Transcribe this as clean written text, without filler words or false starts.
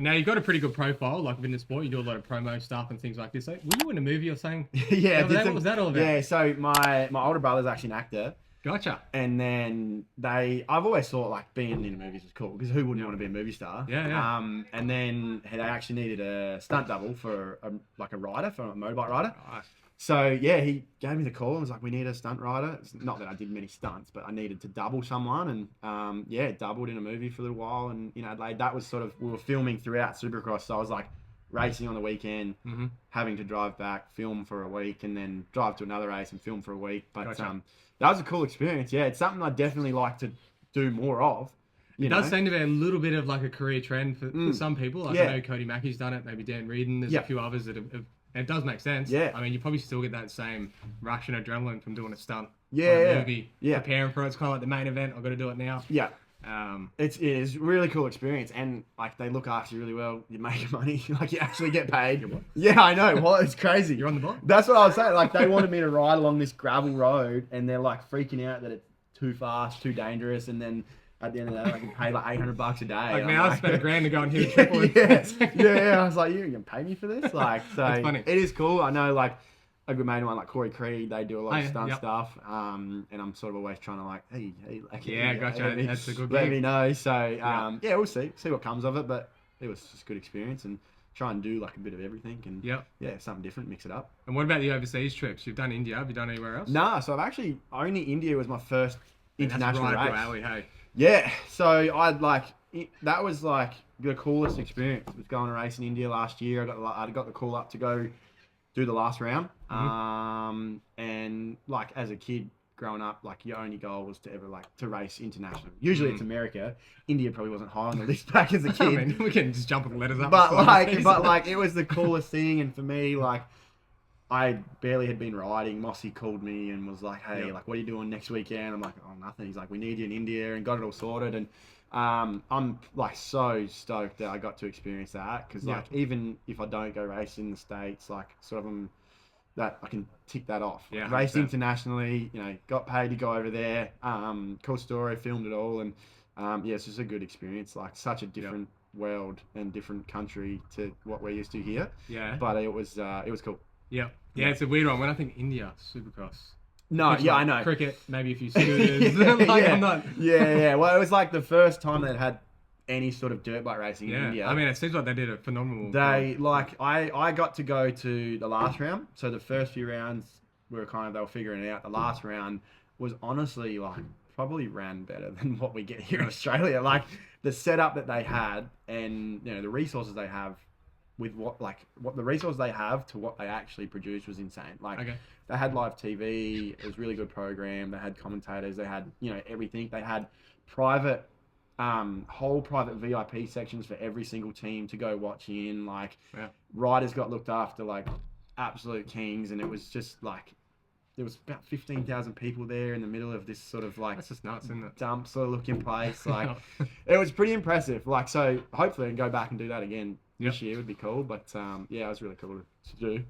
And now you've got a pretty good profile, like within the sport. You do a lot of promo stuff and things like this. So, were you in a movie or something? Yeah. What was that all about? Yeah, so my older brother's actually an actor. Gotcha. And then I've always thought like being in movies was cool because who wouldn't want to be a movie star? Yeah. And then they actually needed a stunt double for a rider, for a motorbike rider. Nice. So yeah, he gave me the call and was like, "We need a stunt rider." It's not that I did many stunts, but I needed to double someone, and doubled in a movie for a little while. And Adelaide, that was sort of, we were filming throughout Supercross, so I was like racing on the weekend, having to drive back, film for a week, and then drive to another race and film for a week. But Gotcha. that was a cool experience. Yeah, it's something I definitely like to do more of. It does seem to be a little bit of like a career trend for some people. Like I know Cody Mackey's done it, maybe Dan Reardon. There's a few others that have, and it does make sense. Yeah. I mean, you probably still get that same rush and adrenaline from doing a stunt. Movie. Preparing for it. It's kind of like the main event. I've got to do it now. Yeah. It is a really cool experience, and like they look after you really well. You make money, like you actually get paid. Yeah, I know. Well, it's crazy. You're on the block. That's what I was saying. Like they wanted me to ride along this gravel road, and they're like freaking out that it's too fast, too dangerous, and then at the end of the day, I can pay like $800 a day. Like now, I spent $1,000 to go and hit a triple. Yeah. I was like, you're gonna pay me for this? Like, so it's funny. It is cool. I know, like a good mate of mine, like Corey Creed, they do a lot of stunt stuff. And I'm sort of always trying to like, hey, like, gotcha. That's a good let gig. me know. So we'll see what comes of it. But it was just a good experience, and try and do like a bit of everything, and something different, mix it up. And what about the overseas trips? You've done India. Have you done anywhere else? Nah, so I've actually only India was my first international race. Alley, hey. Yeah, so that was like the coolest experience. I was going to race in India last year. I got the call up to go do the last round. And like as a kid growing up, like your only goal was to ever to race international. Usually it's America. India probably wasn't high on the list back as a kid. I mean, we can just jump and letters up. But it was the coolest thing, and for me, like I barely had been riding. Mossy called me and was like, "Hey, like, what are you doing next weekend?" I'm like, "Oh, nothing." He's like, "We need you in India," and got it all sorted. And I'm like so stoked that I got to experience that, because like even if I don't go race in the States, like sort of that I can tick that off. Yeah, raced internationally, got paid to go over there. Cool story, filmed it all, and it's just a good experience. Like such a different world and different country to what we're used to here. Yeah, but it was cool. Yeah, it's a weird one. When I think India Supercross. No, I know. Cricket, maybe a few scooters. I'm not. Yeah. Well, it was like the first time they'd had any sort of dirt bike racing in India. I mean, it seems like they did a phenomenal. I got to go to the last round. So the first few rounds they were figuring it out. The last round was honestly like probably ran better than what we get here in Australia. Like the setup that they had, and the resources they have, with what the resources they have to what they actually produce was insane. They had live TV, it was a really good program. They had commentators, they had everything. They had whole private VIP sections for every single team to go watch in. Riders got looked after like absolute kings, and it was just like there was about 15,000 people there in the middle of this sort of like that's just nuts, isn't it? Dump sort of looking place. It was pretty impressive. So hopefully I can go back and do that again. This year would be cool, but it was really cool to do.